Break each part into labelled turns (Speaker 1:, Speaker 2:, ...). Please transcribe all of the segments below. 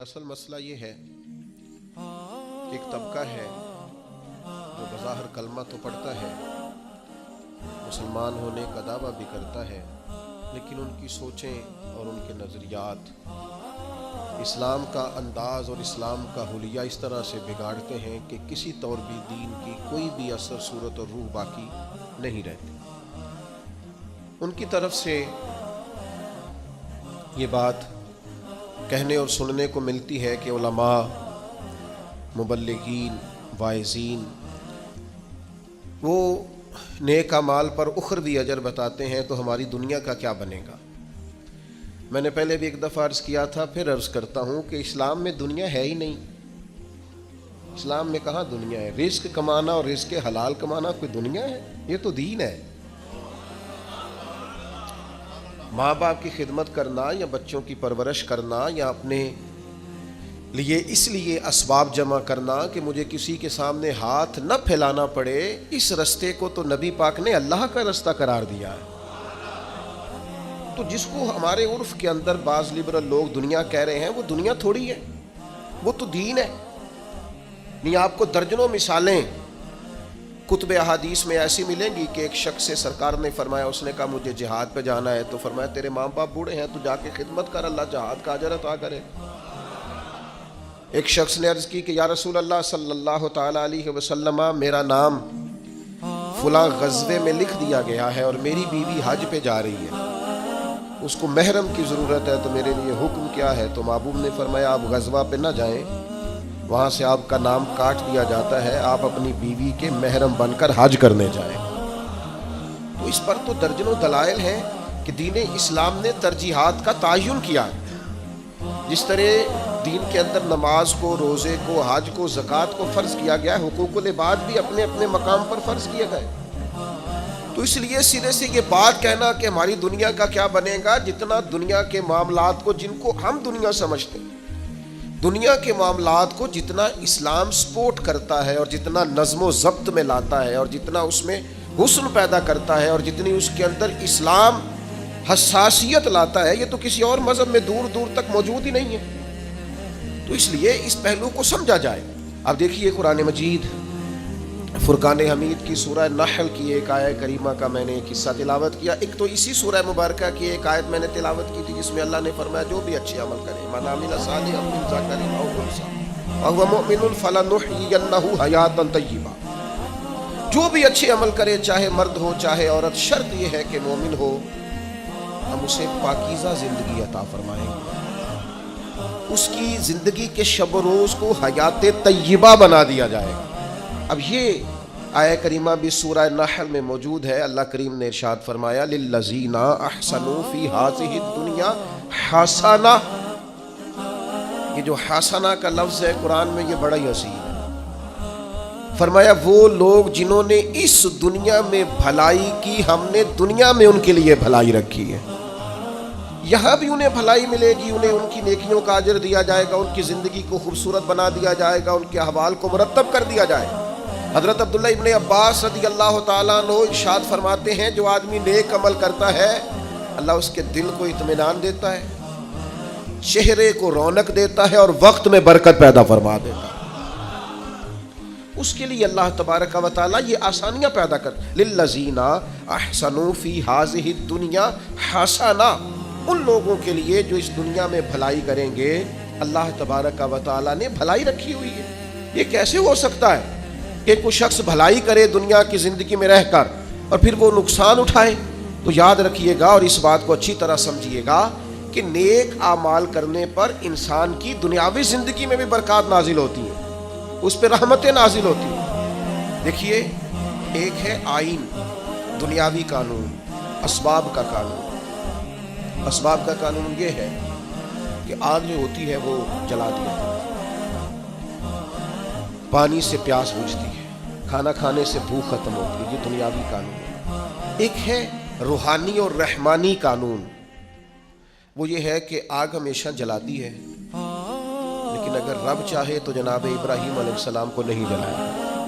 Speaker 1: اصل مسئلہ یہ ہے کہ ایک طبقہ ہے جو بظاہر کلمہ تو پڑھتا ہے، مسلمان ہونے کا دعویٰ بھی کرتا ہے، لیکن ان کی سوچیں اور ان کے نظریات اسلام کا انداز اور اسلام کا حلیہ اس طرح سے بگاڑتے ہیں کہ کسی طور بھی دین کی کوئی بھی اثر صورت اور روح باقی نہیں رہتی۔ ان کی طرف سے یہ بات کہنے اور سننے کو ملتی ہے کہ علماء، مبلغین، واعظین وہ نیک اعمال پر اخروی اجر بتاتے ہیں، تو ہماری دنیا کا کیا بنے گا؟ میں نے پہلے بھی ایک دفعہ عرض کیا تھا، پھر عرض کرتا ہوں کہ اسلام میں دنیا ہے ہی نہیں۔ اسلام میں کہاں دنیا ہے؟ رزق کمانا اور رزق حلال کمانا کوئی دنیا ہے؟ یہ تو دین ہے۔ ماں باپ کی خدمت کرنا یا بچوں کی پرورش کرنا یا اپنے لیے اس لیے اسباب جمع کرنا کہ مجھے کسی کے سامنے ہاتھ نہ پھیلانا پڑے، اس رستے کو تو نبی پاک نے اللہ کا رستہ قرار دیا ہے۔ تو جس کو ہمارے عرف کے اندر بعض لبرل لوگ دنیا کہہ رہے ہیں، وہ دنیا تھوڑی ہے، وہ تو دین ہے۔ نہیں، آپ کو درجنوں مثالیں کتب احادیث میں ایسی ملیں گی کہ ایک شخص سے سرکار نے فرمایا، اس نے کہا مجھے جہاد پہ جانا ہے، تو فرمایا تیرے ماں باپ بوڑھے ہیں، تو جا کے خدمت کر، اللہ جہاد کا اجر عطا کرے۔ ایک شخص نے عرض کی کہ یا رسول اللہ صلی اللہ تعالی علیہ وسلم، میرا نام فلاں غزوے میں لکھ دیا گیا ہے اور میری بیوی حج پہ جا رہی ہے، اس کو محرم کی ضرورت ہے، تو میرے لیے حکم کیا ہے؟ تو محبوب نے فرمایا آپ غزوہ پہ نہ جائیں، وہاں سے آپ کا نام کاٹ دیا جاتا ہے، آپ اپنی بیوی کے محرم بن کر حج کرنے جائیں۔ تو اس پر تو درجنوں دلائل ہیں کہ دین اسلام نے ترجیحات کا تعین کیا ہے۔ جس طرح دین کے اندر نماز کو، روزے کو، حج کو، زکوٰۃ کو فرض کیا گیا ہے، حقوق العباد بھی اپنے اپنے مقام پر فرض کیے گئے۔ تو اس لیے سرے سے یہ بات کہنا کہ ہماری دنیا کا کیا بنے گا، جتنا دنیا کے معاملات کو، جن کو ہم دنیا سمجھتے ہیں، دنیا کے معاملات کو جتنا اسلام سپورٹ کرتا ہے اور جتنا نظم و ضبط میں لاتا ہے اور جتنا اس میں حسن پیدا کرتا ہے اور جتنی اس کے اندر اسلام حساسیت لاتا ہے، یہ تو کسی اور مذہب میں دور دور تک موجود ہی نہیں ہے۔ تو اس لیے اس پہلو کو سمجھا جائے۔ اب دیکھیے قرآن مجید فرقان حمید کی سورہ نحل کی ایک آیت کریمہ کا میں نے ایک حصہ تلاوت کیا۔ ایک تو اسی سورہ مبارکہ کی ایک آیت میں نے تلاوت کی تھی جس میں اللہ نے فرمایا جو بھی اچھے عمل کرے، من عمل صالحا من ذکر او انثی وہو مؤمن فلنحیینہ حیاۃ طیبہ، جو بھی اچھے عمل کرے، چاہے مرد ہو چاہے عورت، شرط یہ ہے کہ مومن ہو، ہم اسے پاکیزہ زندگی عطا فرمائیں گے، اس کی زندگی کے شب و روز کو حیات طیبہ بنا دیا جائے گا۔ اب یہ آیت کریمہ بھی سورہ نحل میں موجود ہے۔ اللہ کریم نے ارشاد فرمایا للذین احسنوا فی ہذہ الدنیا حسنہ۔ یہ جو حسنہ کا لفظ ہے قرآن میں، یہ بڑا ہی حسین ہے۔ فرمایا وہ لوگ جنہوں نے اس دنیا میں بھلائی کی، ہم نے دنیا میں ان کے لیے بھلائی رکھی ہے، یہاں بھی انہیں بھلائی ملے گی، انہیں ان کی نیکیوں کا اجر دیا جائے گا، ان کی زندگی کو خوبصورت بنا دیا جائے گا، ان کے احوال کو مرتب کر دیا جائے گا۔ حضرت عبداللہ ابن عباس رضی اللہ تعالیٰ عنہ ارشاد فرماتے ہیں جو آدمی نیک عمل کرتا ہے، اللہ اس کے دل کو اطمینان دیتا ہے، چہرے کو رونق دیتا ہے اور وقت میں برکت پیدا فرما دیتا ہے۔ اس کے لیے اللہ تبارک و تعالیٰ یہ آسانیاں پیدا کر للذین احسنوا فی ہذہ الدنیا حسنہ، ان لوگوں کے لیے جو اس دنیا میں بھلائی کریں گے، اللہ تبارک و تعالیٰ نے بھلائی رکھی ہوئی ہے۔ یہ کیسے ہو سکتا ہے کہ کوئی شخص بھلائی کرے دنیا کی زندگی میں رہ کر اور پھر وہ نقصان اٹھائے؟ تو یاد رکھیے گا اور اس بات کو اچھی طرح سمجھیے گا کہ نیک اعمال کرنے پر انسان کی دنیاوی زندگی میں بھی برکات نازل ہوتی ہیں، اس پہ رحمتیں نازل ہوتی ہیں۔ دیکھیے، ایک ہے آئین، دنیاوی قانون، اسباب کا قانون۔ اسباب کا قانون یہ ہے کہ آگ جو ہوتی ہے وہ جلا دیا جاتا ہے، پانی سے پیاس بجھتی ہے، کھانا کھانے سے بھوک ختم ہوتی ہے، یہ دنیاوی قانون ہے۔ ایک ہے روحانی اور رحمانی قانون، وہ یہ ہے کہ آگ ہمیشہ جلاتی ہے، لیکن اگر رب چاہے تو جناب ابراہیم علیہ السلام کو نہیں جلائے گا۔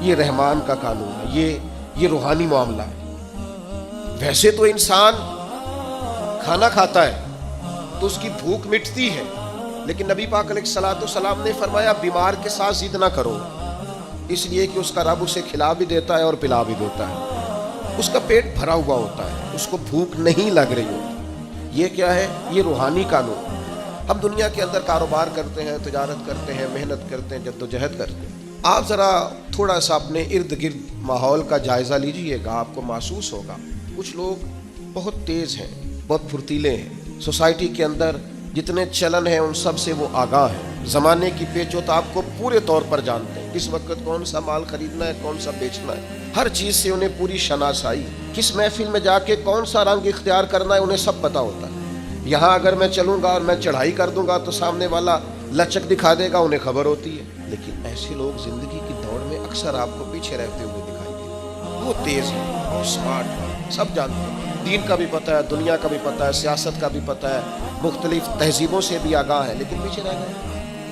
Speaker 1: یہ رحمان کا قانون ہے، یہ روحانی معاملہ ہے۔ ویسے تو انسان کھانا کھاتا ہے تو اس کی بھوک مٹتی ہے، لیکن نبی پاک علیہ الصلوۃ والسلام نے فرمایا بیمار کے ساتھ ضد نہ کرو، اس لیے کہ اس کا رب اسے کھلا بھی دیتا ہے اور پلا بھی دیتا ہے، اس کا پیٹ بھرا ہوا ہوتا ہے، اس کو بھوک نہیں لگ رہی ہوتی۔ یہ کیا ہے؟ یہ روحانی قانون۔ ہم دنیا کے اندر کاروبار کرتے ہیں، تجارت کرتے ہیں، محنت کرتے ہیں، جدوجہد کرتے ہیں۔ آپ ذرا تھوڑا سا اپنے ارد گرد ماحول کا جائزہ لیجئے گا، آپ کو محسوس ہوگا کچھ لوگ بہت تیز ہیں، بہت پھرتیلے ہیں، سوسائٹی کے اندر جتنے چلن ہیں ان سب سے وہ آگاہ ہیں، زمانے کی پیچ و تاب کو پورے طور پر جانتے ہیں، کس وقت کون سا مال خریدنا ہے، کون سا بیچنا ہے، ہر چیز سے انہیں پوری شناسائی، کس محفل میں جا کے کون سا رنگ اختیار کرنا ہے انہیں سب پتہ ہوتا ہے۔ یہاں اگر میں چلوں گا اور میں چڑھائی کر دوں گا تو سامنے والا لچک دکھا دے گا، انہیں خبر ہوتی ہے۔ لیکن ایسے لوگ زندگی کی دوڑ میں اکثر آپ کو پیچھے رہتے ہوئے دکھائی دیں گے۔ وہ تیز ہیں، وہ اسمارٹ ہیں، سب جانتے ہیں، دین کا بھی پتہ ہے، دنیا کا بھی پتہ ہے، سیاست کا بھی پتہ ہے، مختلف تہذیبوں سے بھی آگاہ ہے، لیکن پیچھے رہ گئے۔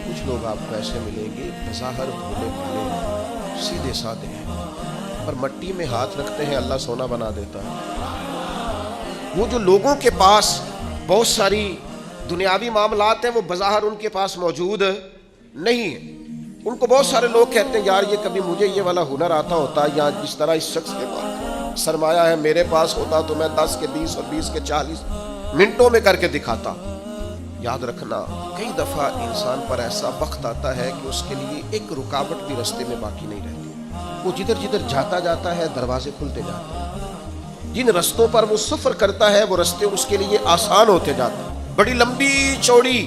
Speaker 1: کچھ لوگ آپ کو ایسے ملیں گے بظاہر بھولے بھولے، سیدھے سادے ہیں، پر مٹی میں ہاتھ رکھتے ہیں اللہ سونا بنا دیتا ہے۔ وہ جو لوگوں کے پاس بہت ساری دنیاوی معاملات ہیں وہ بظاہر ان کے پاس موجود نہیں ہیں، ان کو بہت سارے لوگ کہتے ہیں یار یہ کبھی مجھے یہ والا ہنر آتا ہوتا، یا جس طرح اس شخص کے پاس سرمایہ ہے میرے پاس ہوتا تو میں 10 کے 20 اور 20 کے 40 منٹوں میں کر کے دکھاتا۔ یاد رکھنا کئی دفعہ انسان پر ایسا وقت آتا ہے کہ اس کے لیے ایک رکاوٹ بھی رستے میں باقی نہیں رہتی، وہ جدھر جدھر جاتا ہے دروازے کھلتے جاتے ہیں، جن رستوں پر وہ سفر کرتا ہے وہ رستے اس کے لیے آسان ہوتے جاتے ہیں۔ بڑی لمبی چوڑی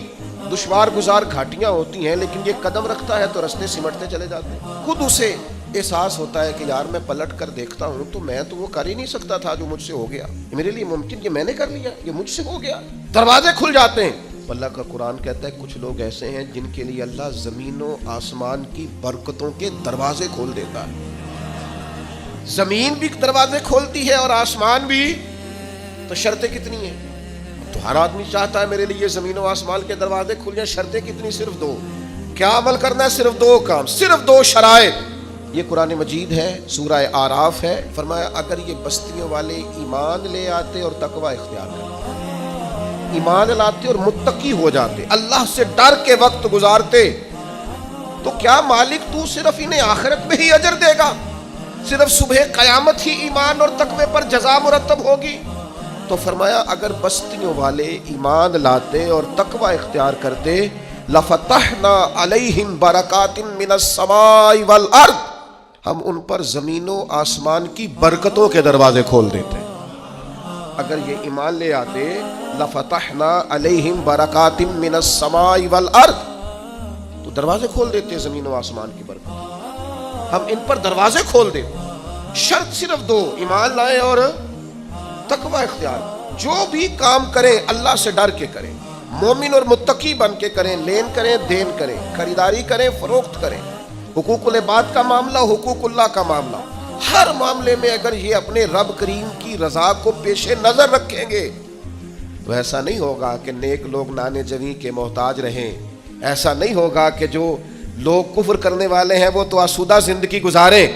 Speaker 1: دشوار گزار گھاٹیاں ہوتی ہیں، لیکن یہ قدم رکھتا ہے تو رستے سمٹتے چلے جاتے ہیں۔ خود اسے احساس ہوتا ہے کہ یار میں پلٹ کر دیکھتا ہوں تو میں تو وہ کر ہی نہیں سکتا تھا جو مجھ سے ہو گیا، میرے لیے ممکن کہ میں نے کر لیا، یہ مجھ سے ہو گیا، دروازے کھل جاتے ہیں۔ اللہ کا قرآن کہتا ہے کچھ لوگ ایسے ہیں جن کے لیے اللہ زمین و آسمان کی برکتوں کے دروازے کھول دیتا ہے۔ زمین بھی دروازے کھولتی ہے اور آسمان بھی، تو شرطیں کتنی ہیں؟ تو ہر آدمی چاہتا ہے میرے لیے زمین و آسمان کے دروازے کھل جائیں، شرطیں کتنی؟ صرف 2۔ کیا عمل کرنا ہے؟ صرف 2 کام، صرف 2 شرائط۔ یہ قرآن مجید ہے، سورہ آراف ہے، فرمایا اگر یہ بستیوں والے ایمان لے آتے اور تقوی اختیار کرتے، ایمان لاتے اور متقی ہو جاتے، اللہ سے ڈر کے وقت گزارتے، تو کیا مالک تو صرف انہیں آخرت میں ہی اجر دے گا؟ صرف صبح قیامت ہی ایمان اور تقوی پر جزا مرتب ہوگی؟ تو فرمایا اگر بستیوں والے ایمان لاتے اور تقوی اختیار کرتے لفتحنا علیہم برکات من السماء والارض، ہم ان پر زمین و آسمان کی برکتوں کے دروازے کھول دیتے۔ اگر یہ ایمان لے آتے لفتحنا علیہم برکات من السماء والارض، تو دروازے کھول دیتے زمین و آسمان کی برکت، ہم ان پر دروازے کھول دیتے۔ شرط صرف 2، ایمان لائیں اور تقوی اختیار۔ جو بھی کام کریں اللہ سے ڈر کے کریں، مومن اور متقی بن کے کریں، لین کریں دین کریں، خریداری کریں فروخت کریں، حقوق العباد کا معاملہ، حقوق اللہ کا معاملہ، ہر معاملے میں اگر یہ اپنے رب کریم کی رضا کو پیش نظر رکھیں گے تو ایسا نہیں ہوگا کہ نیک لوگ نانے جویں کے محتاج رہیں، ایسا نہیں ہوگا کہ جو لوگ کفر کرنے والے ہیں وہ تو آسودہ زندگی گزاریں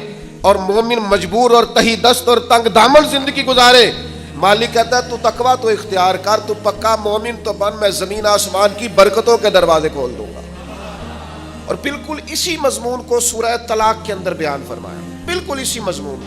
Speaker 1: اور مومن مجبور اور تہی دست اور تنگ دامن زندگی گزارے۔ مالک کہتا ہے تو تقوی تو اختیار کر، تو پکا مومن تو بن، میں زمین آسمان کی برکتوں کے دروازے کھول دوں گا۔ اور بالکل اسی مضمون کو سورہ طلاق کے اندر بیان فرمایا، بالکل اسی مضمون۔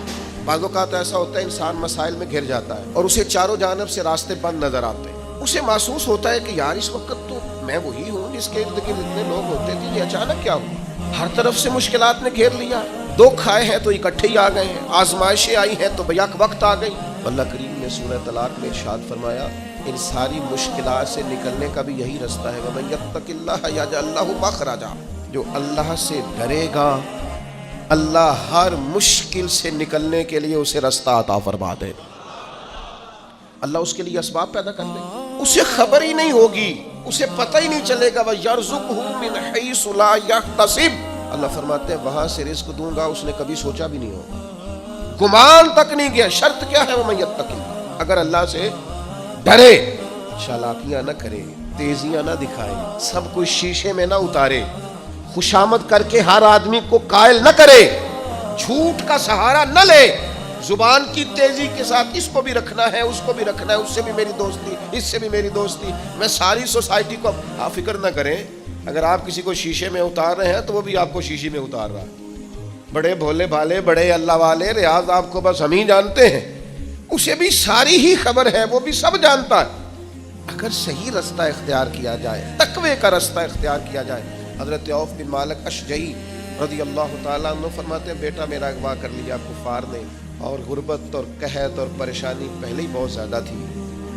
Speaker 1: بعض اوقات ایسا ہوتا ہے انسان مسائل میں گھر جاتا ہے اور اسے چاروں جانب سے راستے بند نظر آتے ہیں، اسے محسوس ہوتا ہے کہ یار اس وقت تو میں وہی ہوں جس کے ارد گرد اتنے لوگ ہوتے تھے، یہ اچانک کیا ہوا؟ ہر طرف سے مشکلات نے گھیر لیا، دکھ آئے ہیں تو اکٹھے ہی آ گئے ہیں، آزمائشیں آئی ہیں تو بیک وقت آ گئی۔ اللہ کریم نے سورہ طلاق میں ارشاد فرمایا ان ساری مشکلات سے نکلنے کا بھی یہی رستہ ہے، وَمَن يَتَّقِ اللَّهَ يَجْعَل لَّهُ مَخْرَجًا، جو اللہ سے ڈرے گا اللہ ہر مشکل سے نکلنے کے لیے اسے رستہ عطا فرما دے، اللہ اس کے لیے اسباب پیدا کر دے، اسے خبر ہی نہیں ہوگی، اسے پتہ ہی نہیں چلے گا، وَيَرْزُقْهُ مِنْ حَيْثُ لَا يَحْتَسِبُ، اللہ فرماتے ہیں وہاں سے رزق دوں گا اس نے کبھی سوچا بھی نہیں ہوگا، گمان تک نہیں گیا۔ شرط کیا ہے؟ وَمَن يَتَّقِ اللَّهَ، اگر اللہ سے ڈرے، چالاکیاں نہ کرے، تیزیاں نہ دکھائے، سب کچھ شیشے میں نہ اتارے، خوشامد کر کے ہر آدمی کو قائل نہ کرے، جھوٹ کا سہارا نہ لے، زبان کی تیزی کے ساتھ اس کو بھی رکھنا ہے، اس کو بھی رکھنا ہے، اس سے بھی میری دوستی، اس سے بھی میری دوستی، میں ساری سوسائٹی کو. آپ فکر نہ کریں، اگر آپ کسی کو شیشے میں اتار رہے ہیں تو وہ بھی آپ کو شیشے میں اتار رہا ہے. بڑے بھولے بھالے، بڑے اللہ والے، ریاض آپ کو بس ہم ہی جانتے ہیں، اسے بھی ساری ہی خبر ہے، وہ بھی سب جانتا ہے. اگر صحیح رستہ اختیار کیا جائے، تقوی کا رستہ اختیار کیا جائے. حضرت عوف بن مالک اشجعی رضی اللہ تعالیٰ عنہ فرماتے ہیں بیٹا میرا اغوا کر لیا کفار نے، اور غربت اور قحط اور پریشانی پہلے ہی بہت زیادہ تھی.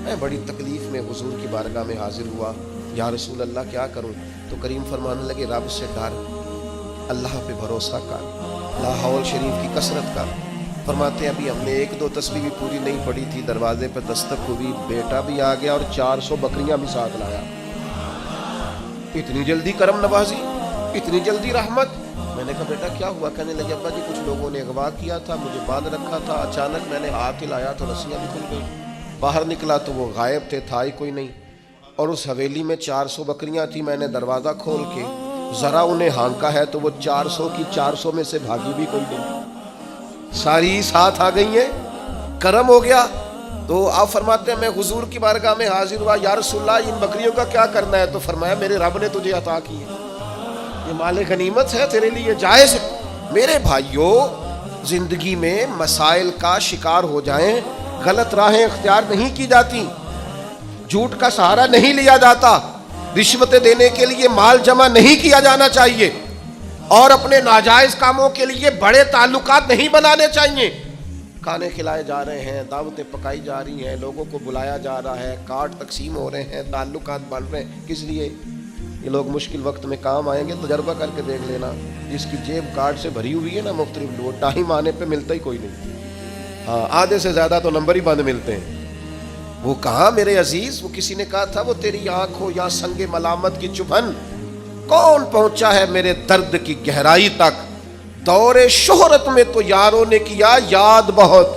Speaker 1: میں بڑی تکلیف میں حضور کی بارگاہ میں حاضر ہوا، یا رسول اللہ کیا کروں؟ تو کریم فرمانے لگے رب سے ڈر، اللہ پہ بھروسہ کر، لا حول شریف کی کثرت کر. فرماتے ہیں ابھی ہم نے 1-2 تسبیح بھی پوری نہیں پڑھی تھی، دروازے پہ دستک ہوئی، بیٹا بھی آ گیا اور 400 بکریاں بھی ساتھ لایا. اتنی جلدی کرم نوازی، اتنی جلدی رحمت. میں نے کہا بیٹا کیا ہوا؟ کہنے لگے ابا جی کچھ لوگوں نے اغوا کیا تھا، مجھے باندھ رکھا تھا، اچانک میں نے ہاتھ ہلایا تو رسیاں بھی کھل گئی. باہر نکلا تو وہ غائب تھے، تھا ہی کوئی نہیں. اور اس حویلی میں 400 بکریاں تھیں. میں نے دروازہ کھول کے ذرا انہیں ہانکا ہے تو وہ 400 کی 400 میں سے بھاگی بھی کوئی نہیں، ساری ساتھ آ گئی ہیں. کرم ہو گیا. تو آپ فرماتے ہیں میں حضور کی بارگاہ میں حاضر ہوا، یا رسول اللہ ان بکریوں کا کیا کرنا ہے؟ تو فرمایا میرے رب نے تجھے عطا کی ہے، یہ مال غنیمت ہے، تیرے لیے جائز ہے. میرے بھائیوں، زندگی میں مسائل کا شکار ہو جائیں، غلط راہیں اختیار نہیں کی جاتی، جھوٹ کا سہارا نہیں لیا جاتا، رشوتیں دینے کے لیے مال جمع نہیں کیا جانا چاہیے، اور اپنے ناجائز کاموں کے لیے بڑے تعلقات نہیں بنانے چاہیے. کھانے کھلائے جا رہے ہیں، دعوتیں پکائی جا رہی ہیں، لوگوں کو بلایا جا رہا ہے، کارڈ تقسیم ہو رہے ہیں، تعلقات بن رہے ہیں. کس لیے؟ یہ لوگ مشکل وقت میں کام آئیں گے. تجربہ کر کے دیکھ لینا، جس کی جیب کارڈ سے بھری ہوئی ہے نا مختلف لوگ، ٹائم آنے پہ ملتا ہی کوئی نہیں. ہاں آدھے سے زیادہ تو نمبر ہی بند ملتے ہیں. وہ کہاں میرے عزیز، وہ کسی نے کہا تھا وہ تیری آنکھ ہو یا سنگ ملامت کی چبھن، کون پہنچا ہے میرے درد کی گہرائی تک. دور شہرت میں تو یاروں نے کیا یاد بہت،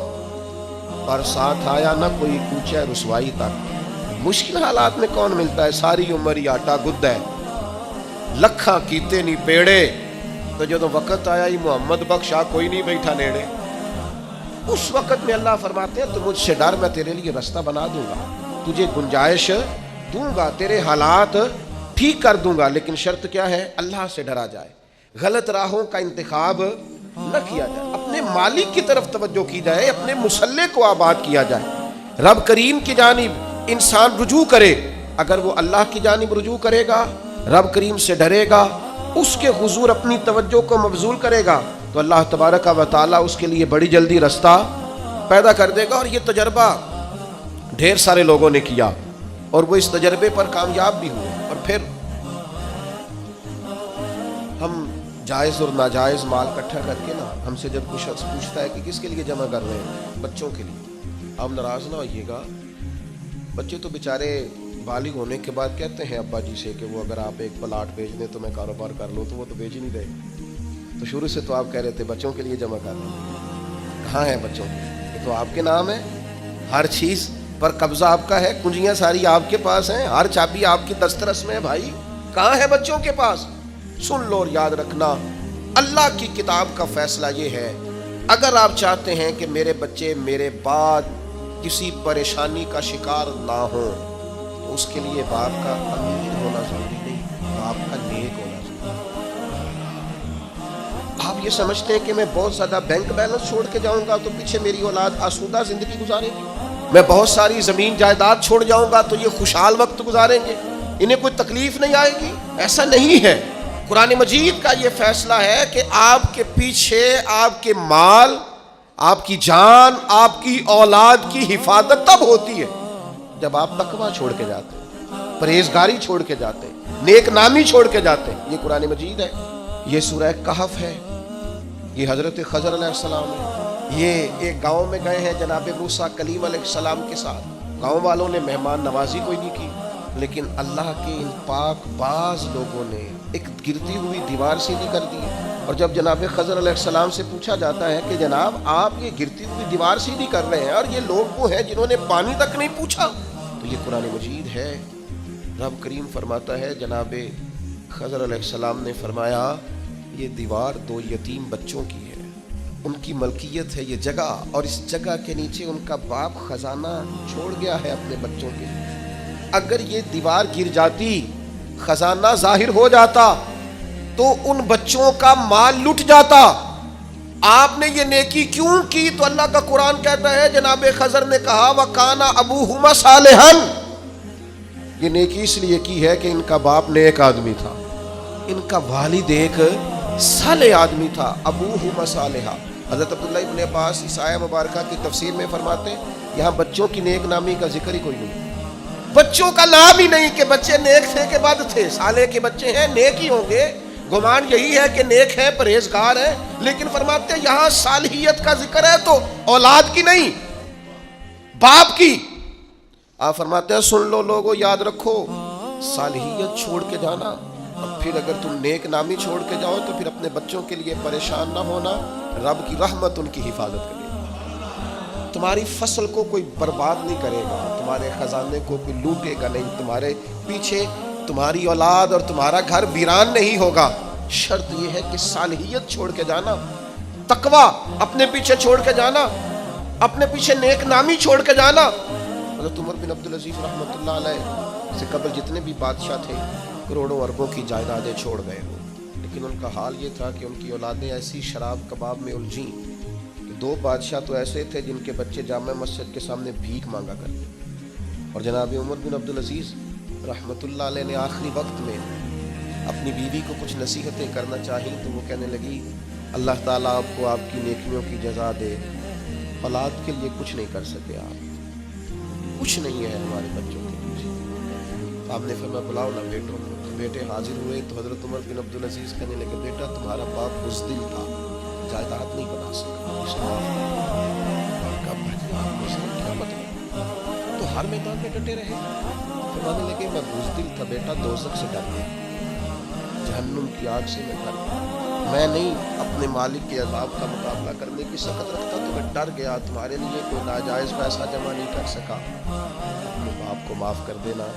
Speaker 1: پر ساتھ آیا نہ کوئی کوچہ رسوائی تک. مشکل حالات میں کون ملتا ہے؟ ساری عمر ہی آٹا گد ہے، لکھاں کیتے نہیں پیڑے. تو جدو وقت آیا ہی محمد بخشا کوئی نہیں بیٹھا نیڑے. اس وقت میں اللہ فرماتے ہیں تو مجھ سے ڈر، میں تیرے لیے رستہ بنا دوں گا، تجھے گنجائش دوں گا، تیرے حالات ٹھیک کر دوں گا. لیکن شرط کیا ہے؟ اللہ سے ڈرا جائے، غلط راہوں کا انتخاب نہ کیا جائے، اپنے مالک کی طرف توجہ کی جائے، اپنے مسلح کو آباد کیا جائے، رب کریم کی جانب انسان رجوع کرے. اگر وہ اللہ کی جانب رجوع کرے گا، رب کریم سے ڈرے گا، اس کے حضور اپنی توجہ کو مبذول کرے گا، تو اللہ تبارک و تعالیٰ اس کے لیے بڑی جلدی رستہ پیدا کر دے گا. اور یہ تجربہ ڈھیر سارے لوگوں نے کیا اور وہ اس تجربے پر کامیاب بھی ہوئے. اور پھر ہم جائز اور ناجائز مال اکٹھا کر کے نا، ہم سے جب کوئی شخص پوچھتا ہے کہ کس کے لیے جمع کر رہے ہیں؟ بچوں کے لیے. آپ ناراض نہ ہوئیے گا، بچے تو بیچارے بالغ ہونے کے بعد کہتے ہیں ابا جی سے کہ وہ اگر آپ ایک پلاٹ بیچ دیں تو میں کاروبار کر لوں، تو وہ تو بیچ ہی نہیں رہے. تو شروع سے تو آپ کہہ رہے تھے بچوں کے لیے جمع کر رہے ہیں. کہاں ہے بچوں کے؟ یہ تو آپ کے نام ہے، ہر چیز پر قبضہ آپ کا ہے، کنجیاں ساری آپ کے پاس ہیں، ہر چابی آپ کی دسترس میں ہے. بھائی کہاں ہے بچوں کے پاس؟ سن لو اور یاد رکھنا، اللہ کی کتاب کا فیصلہ یہ ہے، اگر آپ چاہتے ہیں کہ میرے بچے میرے بعد کسی پریشانی کا شکار نہ ہوں، تو اس کے لیے باپ کا امیر ہونا ضروری نہیں، باپ کا نیک ہونا ضروری. آپ یہ سمجھتے ہیں کہ میں بہت زیادہ بینک بیلنس چھوڑ کے جاؤں گا تو پیچھے میری اولاد آسودہ زندگی گزارے گی، میں بہت ساری زمین جائیداد چھوڑ جاؤں گا تو یہ خوشحال وقت گزاریں گے، انہیں کوئی تکلیف نہیں آئے گی؟ ایسا نہیں ہے. قرآن مجید کا یہ فیصلہ ہے کہ آپ کے پیچھے آپ کے مال، آپ کی جان، آپ کی اولاد کی حفاظت تب ہوتی ہے جب آپ تقویٰ چھوڑ کے جاتے ہیں، پرہیزگاری چھوڑ کے جاتے ہیں، نیک نامی چھوڑ کے جاتے ہیں. یہ قرآن مجید ہے، یہ سورہ کہف ہے، یہ حضرت خضر علیہ السلام ہے. یہ ایک گاؤں میں گئے ہیں جناب موسیٰ کلیم علیہ السلام کے ساتھ. گاؤں والوں نے مہمان نوازی کوئی نہیں کی، لیکن اللہ کے ان پاک باز لوگوں نے ایک گرتی ہوئی دیوار سیدھی کر دی. اور جب جناب خضر علیہ السلام سے پوچھا جاتا ہے کہ جناب آپ یہ گرتی ہوئی دیوار سیدھی کر رہے ہیں اور یہ لوگ وہ ہیں جنہوں نے پانی تک نہیں پوچھا، تو یہ قرآن مجید ہے. رب کریم فرماتا ہے، جناب خضر علیہ السلام نے فرمایا یہ دیوار 2 یتیم بچوں کی ہے، ان کی ملکیت ہے یہ جگہ، اور اس جگہ کے نیچے ان کا باپ خزانہ چھوڑ گیا ہے اپنے بچوں کے لیے۔ اگر یہ دیوار گر جاتی، خزانہ ظاہر ہو جاتا، تو ان بچوں کا مال لٹ جاتا۔ آپ نے یہ نیکی کیوں کی؟ تو اللہ کا قرآن کہتا ہے جناب خضر نے کہا وَكَانَ أَبُوهُمَا صَالِحًا، یہ نیکی اس لیے کی ہے کہ ان کا باپ نیک آدمی تھا، ان کا والد ایک صالح آدمی تھا۔ ابوہما صالحا، حضرت عبداللہ ابن عباس اس آیہ مبارکہ کی تفسیر میں فرماتے ہیں یہاں بچوں کی نیک نامی کا ذکر ہی کوئی نہیں، بچوں کا نام ہی نہیں کہ بچے نیک تھے کہ بد تھے، صالح کے بچے ہیں نیک ہی ہوں گے، گمان یہی ہے کہ نیک ہے پرہیزگار ہے، لیکن فرماتے ہیں یہاں صالحیت کا ذکر ہے تو اولاد کی نہیں، باپ کی۔ آپ فرماتے ہیں سن لو لوگو، یاد رکھو صالحیت چھوڑ کے جانا، اور پھر اگر تم نیک نامی چھوڑ کے جاؤ تو پھر اپنے بچوں کے لیے پریشان نہ ہونا، رب کی رحمت ان کی حفاظت کرے گی۔ تمہاری فصل کو کوئی برباد نہیں کرے گا، تمہارے خزانے کو کوئی لوٹے گا نہیں، تمہارے پیچھے تمہاری اولاد اور تمہارا گھر ویران نہیں ہوگا۔ شرط یہ ہے کہ صالحیت چھوڑ کے جانا، تقوی اپنے پیچھے چھوڑ کے جانا، اپنے پیچھے نیک نامی چھوڑ کے جانا۔ حضرت عمر بن عبدالعزیز رحمۃ اللہ علیہ سے قبل جتنے بھی بادشاہ تھے کروڑوں اربوں کی جائیدادیں چھوڑ گئے ہو، لیکن ان کا حال یہ تھا کہ ان کی اولادیں ایسی شراب کباب میں الجھیں کہ 2 بادشاہ تو ایسے تھے جن کے بچے جامع مسجد کے سامنے بھیک مانگا کرتے، اور جناب عمر بن عبدالعزیز رحمۃ اللہ علیہ نے آخری وقت میں اپنی بیوی کو کچھ نصیحتیں کرنا چاہی تو وہ کہنے لگی اللہ تعالیٰ آپ کو آپ کی نیکیوں کی جزا دے، اولاد کے لیے کچھ نہیں کر سکے، آپ کچھ نہیں ہے ہمارے بچوں کے لیے۔ آپ نے فرمایا بلاؤ نا بیٹوں کو، تو بیٹے حاضر ہوئے تو حضرت عمر بن عبدالعزیز کہنے لگے بیٹا تمہارا باپ بزدل تھا، جائیداد نہیں بنا سکا، اس کیا مطلب؟ تو ہر میدان میں ڈٹے رہے۔ فرمانے لگے میں بزدل تھا بیٹا، دوزخ سے ڈر گیا، جہنم کی آگ سے میں ڈر گیا، میں نہیں اپنے مالک کے عذاب کا مقابلہ کرنے کی سخت رکھتا تو میں ڈر گیا، تمہارے لیے کوئی ناجائز پیسہ جمع نہیں کر سکا، اپنے باپ کو معاف کر دینا،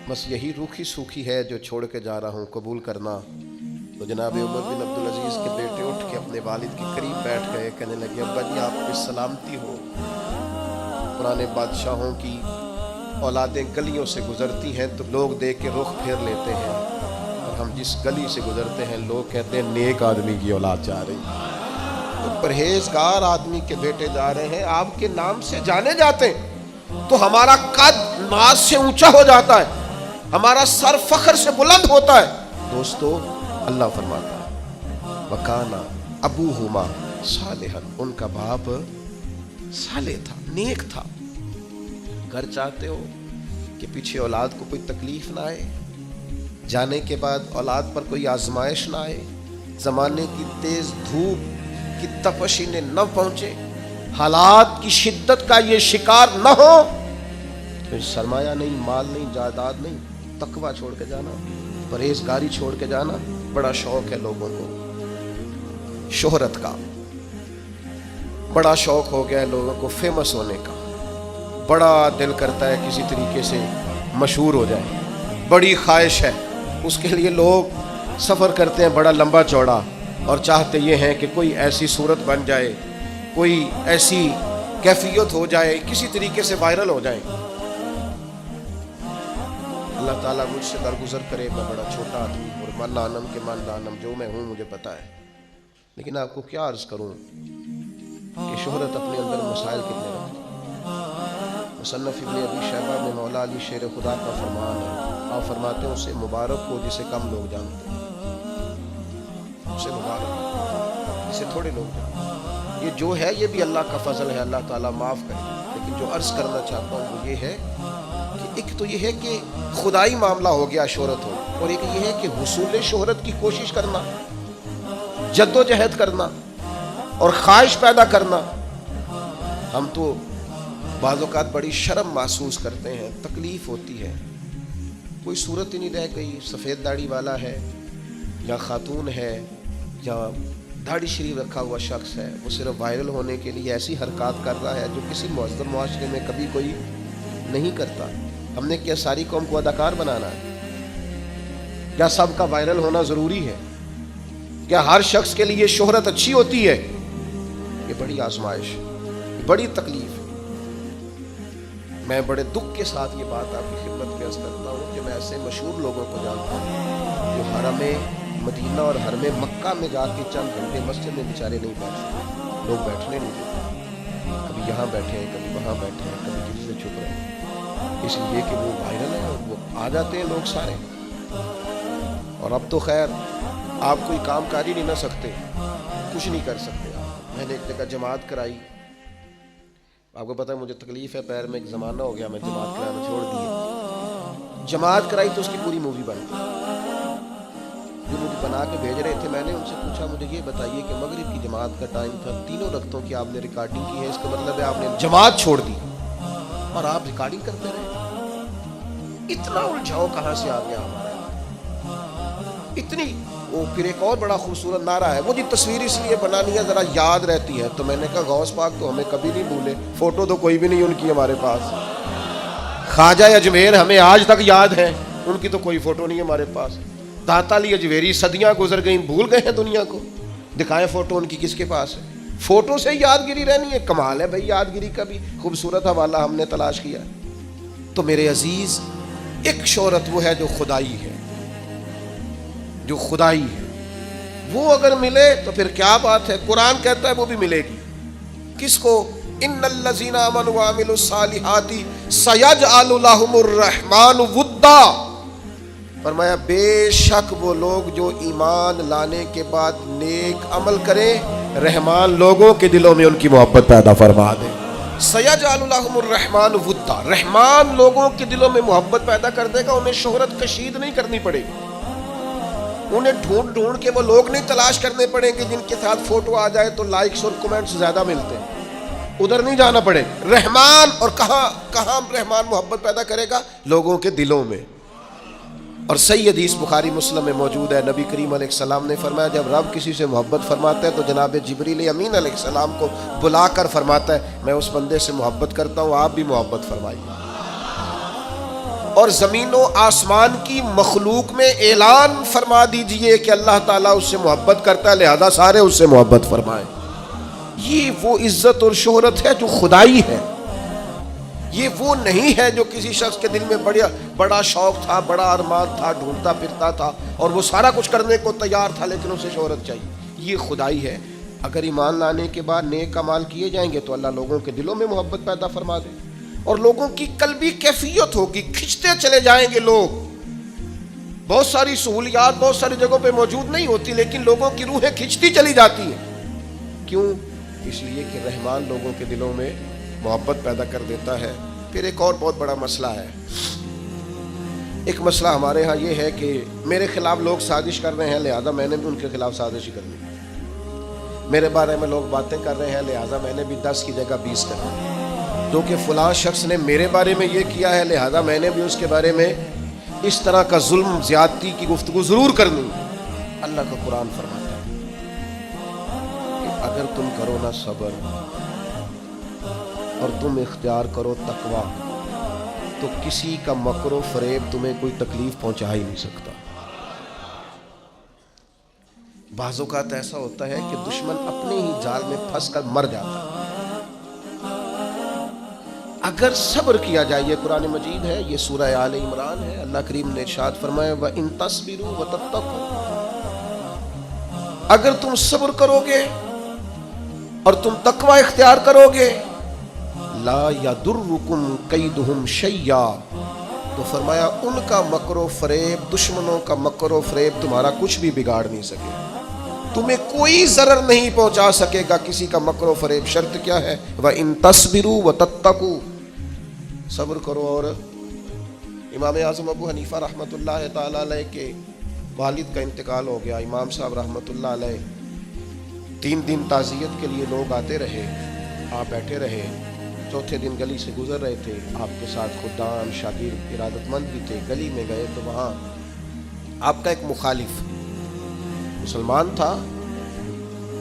Speaker 1: بس یہی روکھی سوکھی ہے جو چھوڑ کے جا رہا ہوں، قبول کرنا۔ تو جناب عمر بن عبدالعزیز کے بیٹے اٹھ کے اپنے والد کے قریب بیٹھ گئے، کہنے لگے ابا جی آپ کی سلامتی ہو، پرانے بادشاہوں کی اولادیں گلیوں سے گزرتی ہیں تو لوگ دیکھ کے رخ پھیر لیتے ہیں، اور ہم جس گلی سے گزرتے ہیں لوگ کہتے ہیں نیک آدمی کی اولاد جا رہی، تو پرہیزگار آدمی کے بیٹے جا رہے ہیں، آپ کے نام سے جانے جاتے ہیں تو ہمارا قد ناز سے اونچا ہو جاتا ہے، ہمارا سر فخر سے بلند ہوتا ہے۔ دوستو اللہ فرماتا ہے وَكَانَ أَبُوهُمَا صَالِحًا، ان کا باپ صالح تھا، نیک تھا۔ گھر چاہتے ہو کہ پیچھے اولاد کو کوئی تکلیف نہ آئے، جانے کے بعد اولاد پر کوئی آزمائش نہ آئے، زمانے کی تیز دھوپ کی تپش انہیں نہ پہنچے، حالات کی شدت کا یہ شکار نہ ہو، تو سرمایہ نہیں، مال نہیں، جائیداد نہیں، تقوی چھوڑ کے جانا، پرہیزگاری چھوڑ کے جانا۔ بڑا شوق ہے لوگوں کو شہرت کا، بڑا شوق ہو گیا ہے لوگوں کو فیمس ہونے کا، بڑا دل کرتا ہے کسی طریقے سے مشہور ہو جائے، بڑی خواہش ہے، اس کے لیے لوگ سفر کرتے ہیں بڑا لمبا چوڑا، اور چاہتے یہ ہیں کہ کوئی ایسی صورت بن جائے، کوئی ایسی کیفیت ہو جائے، کسی طریقے سے وائرل ہو جائے۔ اللہ تعالیٰ مجھ سے درگزر کرے، میں بڑا چھوٹا آدمی اور من دانم کے من دانم، جو میں ہوں مجھے پتا ہے، لیکن آپ کو کیا عرض کروں کہ شہرت اپنے اندر مسائل کتنے رکھتی ہے۔ مصنف ابن ابی شیبہ میں مولا علی شیر خدا کا فرمان ہے، آپ فرماتے ہیں اسے مبارک ہو جسے کم لوگ جانتے ہیں، اسے مبارک ہو جسے تھوڑے لوگ جانتے ہیں، یہ جو ہے یہ بھی اللہ کا فضل ہے، اللہ تعالیٰ معاف کرے۔ لیکن جو عرض کرنا چاہتا ہوں وہ یہ ہے کہ ایک تو یہ ہے کہ خدائی معاملہ ہو گیا شہرت ہو، اور ایک یہ ہے کہ حصول شہرت کی کوشش کرنا، جد و جہد کرنا اور خواہش پیدا کرنا۔ ہم تو بعض اوقات بڑی شرم محسوس کرتے ہیں، تکلیف ہوتی ہے، کوئی صورت ہی نہیں رہ گئی، سفید داڑھی والا ہے یا خاتون ہے یا داڑھی شریف رکھا ہوا شخص ہے، وہ صرف وائرل ہونے کے لیے ایسی حرکات کر رہا ہے جو کسی مہذب معاشرے میں کبھی کوئی نہیں کرتا۔ ہم نے کیا ساری قوم کو اداکار بنانا ہے؟ کیا سب کا وائرل ہونا ضروری ہے؟ کیا ہر شخص کے لیے شہرت اچھی ہوتی ہے؟ یہ بڑی آزمائش، بڑی تکلیف. میں بڑے دکھ کے ساتھ یہ بات آپ کی خدمت میں عرض کرتا ہوں کہ میں ایسے مشہور لوگوں کو جانتا ہوں جو حرم مدینہ اور حرم مکہ میں جا کے چند گھنٹے مسجد میں بیچارے نہیں بیٹھتے، لوگ بیٹھنے نہیں دیتے، کبھی یہاں بیٹھے ہیں، کبھی وہاں بیٹھے ہیں، کبھی کسی سے چھپ رہے ہیں، اس لیے کہ وہ وائرل ہیں اور وہ آ جاتے ہیں لوگ سارے. اور اب تو خیر آپ کوئی کام کر ہی نہیں نہ سکتے، کچھ نہیں کر سکتے. میں نے ایک جگہ جماعت کرائی، آپ کو پتہ ہے مجھے تکلیف ہے پیر میں، ایک زمانہ ہو گیا میں جماعت کرانا چھوڑ دی. جماعت کرائی تو اس کی پوری مووی بن گئی. جو مجھے بنا کے بھیج رہے تھے، میں نے ان سے پوچھا مجھے یہ بتائیے کہ مغرب کی جماعت کا ٹائم تھا، 3 رکعتوں کی آپ نے ریکارڈنگ کی ہے، اس کا مطلب ہے آپ نے جماعت چھوڑ دی اور آپ ریکارڈنگ کرتے رہے. اتنا الجھاؤ کہاں سے آ گیا ہمارا؟ اتنی وہ. پھر ایک اور بڑا خوبصورت نعرہ ہے، وہ جی تصویر اس لیے بنانی ہے ذرا یاد رہتی ہے. تو میں نے کہا غوث پاک تو ہمیں کبھی نہیں بھولے، فوٹو تو کوئی بھی نہیں ان کی ہمارے پاس. خواجہ اجمیر ہمیں آج تک یاد ہے، ان کی تو کوئی فوٹو نہیں ہمارے پاس. داتا علی اجمیری صدیاں گزر گئیں، بھول گئے ہیں دنیا کو، دکھائیں فوٹو ان کی کس کے پاس ہے؟ فوٹو سے یادگیری رہنی ہے. کمال ہے بھائی، یادگیری کا بھی خوبصورت حوالہ ہم نے تلاش کیا. تو میرے عزیز، ایک شہرت وہ ہے جو خدائی ہے، جو خدائی ہے. وہ اگر ملے تو پھر کیا بات ہے. قرآن کہتا ہے وہ بھی ملے گی. کس کو؟ ان الذین آمنوا وعملوا الصالحات سیجعل لهم الرحمن ودا. فرمایا بے شک وہ لوگ جو ایمان لانے کے بعد نیک عمل کریں، رحمان لوگوں کے دلوں میں ان کی محبت پیدا فرما دے. سیجعل لهم الرحمن ودا، رحمان لوگوں کے دلوں میں محبت پیدا کر دے گا. انہیں شہرت کشید نہیں کرنی پڑے گی، انہیں ڈھونڈ ڈھونڈ کے وہ لوگ نہیں تلاش کرنے پڑیں گے جن کے ساتھ فوٹو آ جائے تو لائکس اور کمنٹس زیادہ ملتے ہیں. ادھر نہیں جانا پڑے. رحمان، اور کہاں رحمان محبت پیدا کرے گا؟ لوگوں کے دلوں میں. اور صحیح حدیث بخاری مسلم میں موجود ہے، نبی کریم علیہ السلام نے فرمایا جب رب کسی سے محبت فرماتا ہے تو جناب جبریل امین علیہ السلام کو بلا کر فرماتا ہے میں اس بندے سے محبت کرتا ہوں، آپ بھی محبت فرمائیے. اور زمین و آسمان کی مخلوق میں اعلان فرما دیجئے کہ اللہ تعالیٰ اس سے محبت کرتا ہے، لہذا سارے اس سے محبت فرمائیں. یہ وہ عزت اور شہرت ہے جو خدائی ہے. یہ وہ نہیں ہے جو کسی شخص کے دل میں بڑا شوق تھا، بڑا ارمان تھا، ڈھونڈتا پھرتا تھا اور وہ سارا کچھ کرنے کو تیار تھا لیکن اسے شہرت چاہیے. یہ خدائی ہے. اگر ایمان لانے کے بعد نیک اعمال کیے جائیں گے تو اللہ لوگوں کے دلوں میں محبت پیدا فرما دے اور لوگوں کی قلبی کیفیت ہوگی، کھنچتے چلے جائیں گے لوگ. بہت ساری سہولیات بہت ساری جگہوں پہ موجود نہیں ہوتی لیکن لوگوں کی روحیں کھنچتی چلی جاتی ہیں. کیوں؟ اس لیے کہ رحمان لوگوں کے دلوں میں محبت پیدا کر دیتا ہے. پھر ایک اور بہت بڑا مسئلہ ہے. ایک مسئلہ ہمارے ہاں یہ ہے کہ میرے خلاف لوگ سازش کر رہے ہیں لہذا میں نے بھی ان کے خلاف سازش ہی کرنی. میرے بارے میں لوگ باتیں کر رہے ہیں لہذا میں نے بھی 10 کی جگہ 20 کرنی. جو کہ فلاں شخص نے میرے بارے میں یہ کیا ہے لہذا میں نے بھی اس کے بارے میں اس طرح کا ظلم زیادتی کی گفتگو ضرور کرنی. اللہ کا قرآن فرماتا ہے کہ اگر تم کرو نا صبر اور تم اختیار کرو تقویٰ تو کسی کا مکر و فریب تمہیں کوئی تکلیف پہنچا ہی نہیں سکتا. بعض اوقات ایسا ہوتا ہے کہ دشمن اپنے ہی جال میں پھنس کر مر جاتا ہے. اگر صبر کیا جائے، یہ قرآن مجید ہے، یہ سورہ آل عمران ہے. اللہ کریم نے ارشاد فرمایا وَإِن تَصْبِرُوا وَتَتَّقُوا، اگر تم صبر کرو گے اور تم تقوی اختیار کرو گے لا یضرکم کیدہم شیئا، تو فرمایا ان کا مکر و فریب، دشمنوں کا مکر و فریب تمہارا کچھ بھی بگاڑ نہیں سکے، تمہیں کوئی ضرر نہیں پہنچا سکے گا کسی کا مکر و فریب. شرط کیا ہے؟ وَإِن تَصْبِرُوا وَتَتَّقُوا، صبر کرو. اور امام اعظم ابو حنیفہ رحمۃ اللہ تعالی علیہ کے والد کا انتقال ہو گیا. امام صاحب رحمۃ اللہ علیہ 3 دن تعزیت کے لیے لوگ آتے رہے، آپ بیٹھے رہے. چوتھے دن گلی سے گزر رہے تھے، آپ کے ساتھ خدام شاگرد ارادت مند بھی تھے. گلی میں گئے تو وہاں آپ کا ایک مخالف، مسلمان تھا،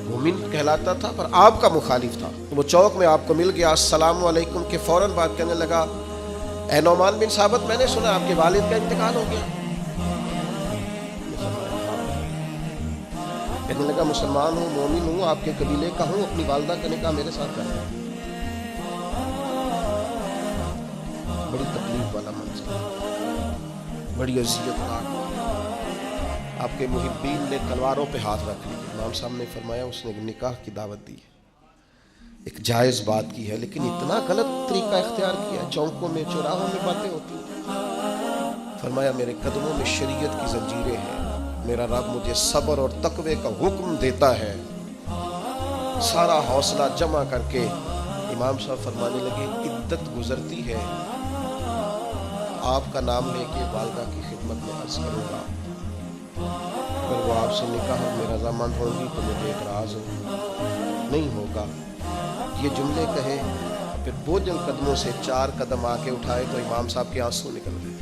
Speaker 1: مومن کہلاتا تھا، پر آپ کا مخالف تھا. وہ چوک میں آپ کو مل گیا، السلام علیکم کے فوراً بات کرنے لگا اے نعمان بن ثابت، میں نے سنا آپ کے والد کا انتقال ہو گیا. کہنے لگا مسلمان ہوں، مومن ہوں، آپ کے قبیلے کا ہوں، اپنی والدہ کا نکاح میرے ساتھ کر رہا ہے۔ بڑی تکلیف والا منظر، بڑی اذیت ناک۔ آپ کے محبین نے تلواروں پہ ہاتھ رکھ لیے۔ امام صاحب نے فرمایا اس نے نکاح کی دعوت دی ہے، ایک جائز بات کی ہے، لیکن اتنا غلط طریقہ اختیار کیا، چوکوں میں چوراہوں میں باتیں ہوتی ہیں۔ فرمایا میرے قدموں میں شریعت کی زنجیریں ہیں، میرا رب مجھے صبر اور تقوی کا حکم دیتا ہے۔ سارا حوصلہ جمع کر کے امام صاحب فرمانے لگے عدت گزرتی ہے، آپ کا نام لے کے والدہ کی خدمت میں عرض کروں گا، اگر وہ آپ سے نکاح میں رضامند ہوگی تو مجھے اعتراض نہیں ہوگا۔ یہ جملے کہے، پھر بوجھل قدموں سے 4 قدم آگے اٹھائے تو امام صاحب کے آنسو نکل گئے،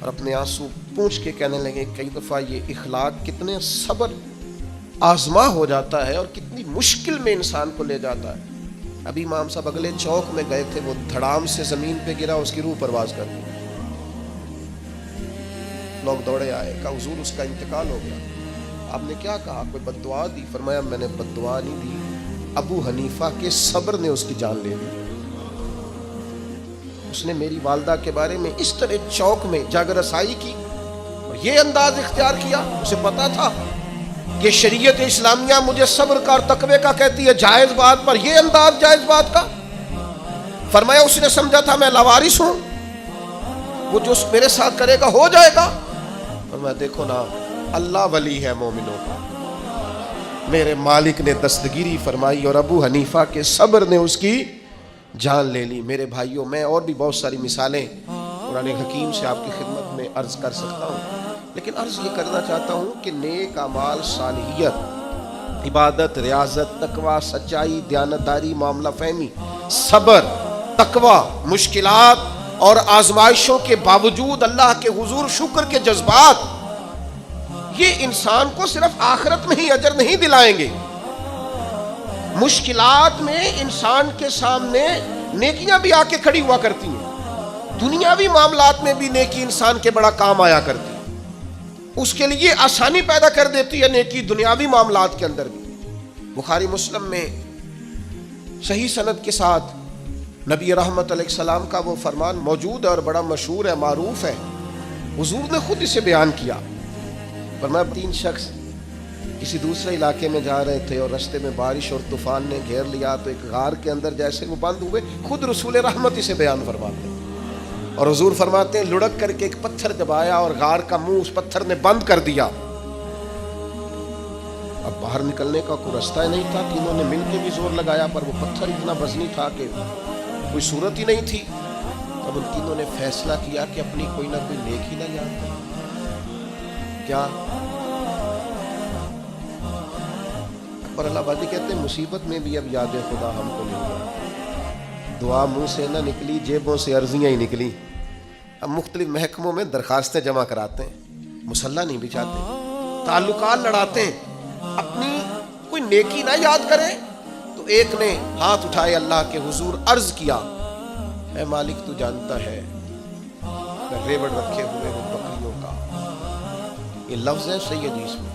Speaker 1: اور اپنے آنسو پونچھ کے کہنے لگے کئی دفعہ یہ اخلاق کتنے صبر آزما ہو جاتا ہے اور کتنی مشکل میں انسان کو لے جاتا ہے۔ ابھی امام صاحب اگلے چوک میں گئے تھے، وہ دھڑام سے زمین پہ گرا، اس کی روح پرواز کر گئی۔ لوگ دوڑے آئے، کہا حضور اس کا انتقال ہو گیا۔ آپ نے کیا کہا؟ کوئی بد دعا دی؟ فرمایا میں نے بد دعا نہیں دی، ابو حنیفہ کے صبر نے اس کی جان لے لی۔ اس نے میری والدہ کے بارے میں اس طرح چوک میں جاگ رسائی کی اور یہ انداز اختیار کیا۔ اسے پتا تھا کہ شریعت اسلامیہ مجھے صبر کا اور تقوی کا کہتی ہے جائز بات پر، یہ انداز جائز بات کا۔ فرمایا اس نے سمجھا تھا میں لاوارث ہوں، وہ جو میرے ساتھ کرے گا ہو جائے گا۔ فرمایا دیکھو نا، اللہ ولی ہے مومنوں کا، میرے مالک نے دستگیری فرمائی اور ابو حنیفہ کے صبر نے اس کی جان لے لی۔ میرے بھائیوں، میں اور بھی بہت ساری مثالیں قرآن حکیم سے آپ کی خدمت میں عرض کر سکتا ہوں، لیکن عرض یہ کرنا چاہتا ہوں کہ نیک اعمال، صالحیت، عبادت، ریاضت، تقوی، سچائی، دیانتداری، معاملہ فہمی، صبر، تقوی، مشکلات اور آزمائشوں کے باوجود اللہ کے حضور شکر کے جذبات، یہ انسان کو صرف آخرت میں ہی اجر نہیں دلائیں گے، مشکلات میں انسان کے سامنے نیکیاں بھی آ کے کھڑی ہوا کرتی ہیں، دنیاوی معاملات میں بھی نیکی انسان کے بڑا کام آیا کرتی ہے، اس کے لیے آسانی پیدا کر دیتی ہے نیکی دنیاوی معاملات کے اندر بھی۔ بخاری مسلم میں صحیح سند کے ساتھ نبی رحمت علیہ السلام کا وہ فرمان موجود ہے اور بڑا مشہور ہے، معروف ہے، حضور نے خود اسے بیان کیا۔ فرمایا 3 شخص کسی دوسرے علاقے میں جا رہے تھے اور رستے میں بارش اور طوفان نے گھیر لیا، تو ایک غار کے اندر جیسے وہ بند ہوئے، خود رسول رحمت اسے بیان فرماتے ہیں، اور حضور فرماتے ہیں لڑک کر کے ایک پتھر جب آیا اور غار کا منہ اس پتھر نے بند کر دیا، اب باہر نکلنے کا کوئی رستہ ہی نہیں تھا، تینوں نے مل کے بھی زور لگایا پر وہ پتھر اتنا وزنی تھا کہ کوئی صورت ہی نہیں تھی۔ اب ان تینوں نے فیصلہ کیا کہ اپنی کوئی نہ کوئی نیکی نہ یاد کریں۔ کیا اکبر اللہ آبادی کہتے ہیں مصیبت میں بھی اب یاد خدا ہم کو نہیں ہے، دعا منہ سے نہ نکلی، جیبوں سے عرضیاں ہی نکلی۔ اب مختلف محکموں میں درخواستیں جمع کراتے ہیں، مسلح نہیں بچھاتے، تعلقات لڑاتے ہیں، اپنی کوئی نیکی نہ یاد کریں۔ تو ایک نے ہاتھ اٹھائے اللہ کے حضور، عرض کیا اے مالک تو جانتا ہے میں ریوڑ رکھے ہوئے ہوں بکریوں کا، یہ لفظ ہے صحیح حدیث میں،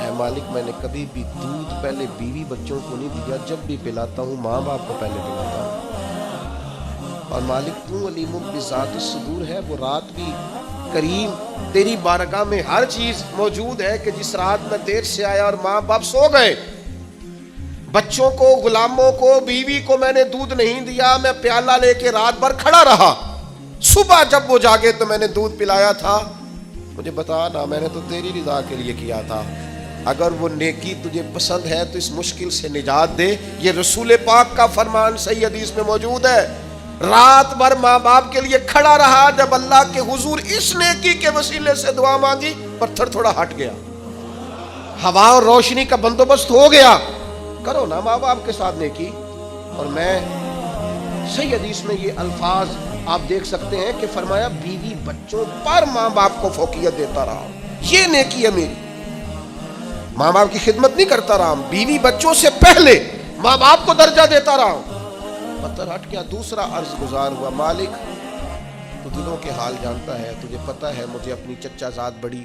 Speaker 1: اے مالک میں نے کبھی بھی دودھ پہلے بیوی بچوں کو نہیں دیا، جب بھی پلاتا ہوں ماں باپ کو پہلے پلاتا ہوں، اور مالک تو علیم بذات الصدور ہے، وہ رات بھی کریم تیری بارگاہ میں ہر چیز موجود ہے کہ جس رات میں دیر سے آیا اور ماں باپ سو گئے، بچوں کو، غلاموں کو، بیوی کو میں نے دودھ نہیں دیا، میں پیالہ لے کے رات بھر کھڑا رہا، صبح جب وہ جاگے تو میں نے دودھ پلایا تھا، مجھے بتا نا میں نے تو تیری رضا کے لیے کیا تھا، اگر وہ نیکی تجھے پسند ہے تو اس مشکل سے نجات دے۔ یہ رسول پاک کا فرمان صحیح حدیث میں موجود ہے، رات بھر ماں باپ کے لیے کھڑا رہا، جب اللہ کے حضور اس نیکی کے وسیلے سے دعا مانگی پتھر تھوڑا ہٹ گیا، ہوا اور روشنی کا بندوبست ہو گیا۔ کرو نا ماں باپ کے ساتھ نیکی۔ اور میں صحیح حدیث میں یہ الفاظ آپ دیکھ سکتے ہیں کہ فرمایا بیوی بچوں پر ماں باپ کو فوقیت دیتا رہا، یہ نیکی ہے میری، ماں باپ کی خدمت نہیں کرتا رہا، بیوی بچوں سے پہلے ماں باپ کو درجہ دیتا رہا ہوں۔ پتھر ہٹ گیا، دوسرا عرض گزار ہوا، مالک تو دلوں کے حال جانتا ہے، تجھے پتہ ہے مجھے اپنی چچا زاد بڑی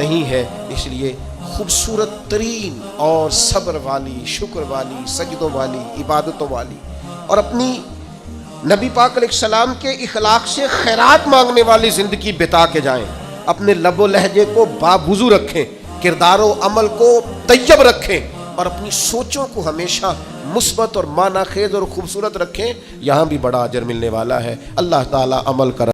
Speaker 1: نہیں ہے، اس لیے خوبصورت ترین اور صبر والی، شکر والی، سجدوں والی، عبادتوں والی اور اپنی نبی پاک علیہ السلام کے اخلاق سے خیرات مانگنے والی زندگی بتا کے جائیں. اپنے لب و لہجے کو باوضو رکھیں، کردار و عمل کو طیب رکھیں اور اپنی سوچوں کو ہمیشہ مثبت اور معنی خیز اور خوبصورت رکھیں. یہاں بھی بڑا اجر ملنے والا ہے. اللہ تعالی عمل کر